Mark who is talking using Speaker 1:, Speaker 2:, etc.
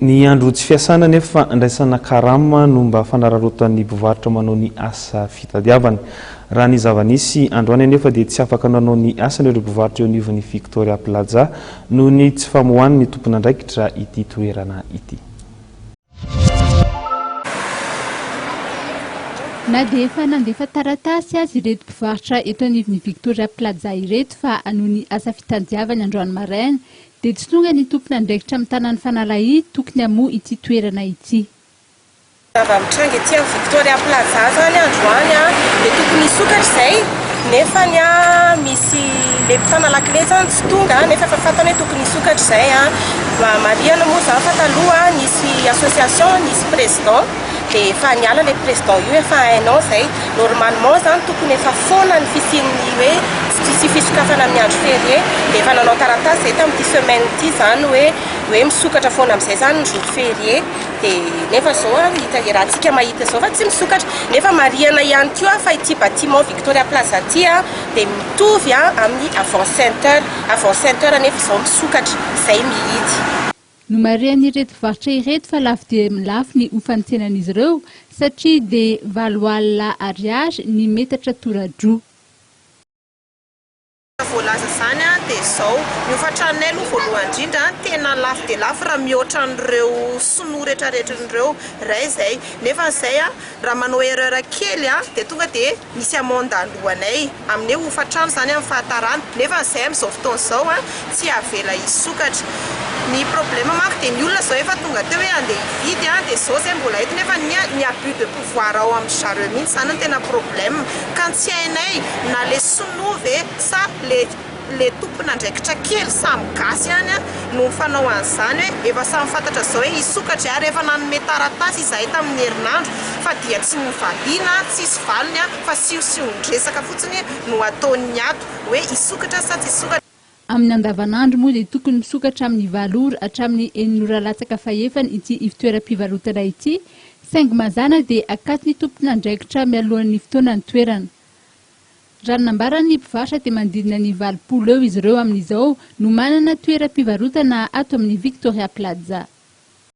Speaker 1: Ny andro tsy fiasana nefa andraisana karama no mba fanararotan'ny mpivarotra manao ny asa fitadiavana. Raha ny zava-nisy androany nefa dia tsy afaka nanao ny asany ireo mpivarotra eo anivon'ny Victoria Plaza no ny tsy famohan'ny tompon'andraikitra ity toerana ity.
Speaker 2: Na dia efa nandefa taratasy azy ireto mpivarotra eto anivon'ny Victoria Plaza ireto fa anohy ny asa fitadiavana androany maraina dia tsy tonga ny tompon'andraikitra amin'ny tanàny Fanalahy tokony hamoha ity toerana ity.
Speaker 3: Zava-mitranga ety amin'ny Victoria Plaza zany androany dia tokony hisokatra izay nefa misy le mpitana lakile zany tsy tonga nefa efa fantany hoe tokony hisokatra izay marihana moa zany fa taloha nisy association nisy président dia efa niala le président io efa hainao izay normalement zany tokony efa foana ny fisian'ny hoe sy fisokafana amin'ny andro férié dia efa nanao taratasy zay tamin'ity semaine ity zany hoe misokatra foana amin'izay zany ny jour férié dia nefa zao hita rahantsika mahita zao fa tsy misokatra nefa marihana ihany koa fa ity bâtiment Victoria Plaza ity dia mitovy amin'ny avant 5 heures nefa zao misokatra izay mihidy.
Speaker 2: No marian'ireto mpivarotra ireto fa lafo dia lafo ny ofan'ny tsenan'izy ireo satria dia 7 alina ariary ny metatra tora-droa.
Speaker 3: Voalaza zany dia zao miofatranay aloha voalohany indrindra tena lafo dia lafo raha mihoatra an'ireo sinoa rehetrarehetran'ireo ray izay nefa izay raha manao erreur kely dia tonga dia misy amende alohanay amin'ny hofatrano zany amin'ny fahatarana nefa izay amin'izao fotoana izao tsy avela hisokatra. Ny problème manko dia ny olona zao efa tonga teo hoe andeha hividy dia zao izay mbola eto nefa ny abus de pouvoir ao amin'ny zareo mihitsy zany no tena problème ka tsy hainay na le sinoa ve sa le tompon'andraikitra kely samy gasy ihany no fanao an'izany hoe efa samy fantatra zao hoe hisokatra ary efa nanome taratasy izahay tamin'ny herinandro fa dia tsy nivaliana tsisy valiny fa siosion-dresaka fotsiny no ataony ato hoe hisokatra sa tsy hisokatra.
Speaker 2: Amin'ny andavanandro moa dia tokony misokatra amin'ny 7 ora hatramin'ny 9 ora latsaka fahefany ity ivitoeram-pivarotana ity saingy mazana dia akaty ny tompon'andraikitra mialohan'ny fotoanany toerana. Raha nambaran'ny mpivarotra dia mandidina ny 20 eo izy ireo amin'izao no manana toeram-pivarotana ato amin'ny Victoria Plaza.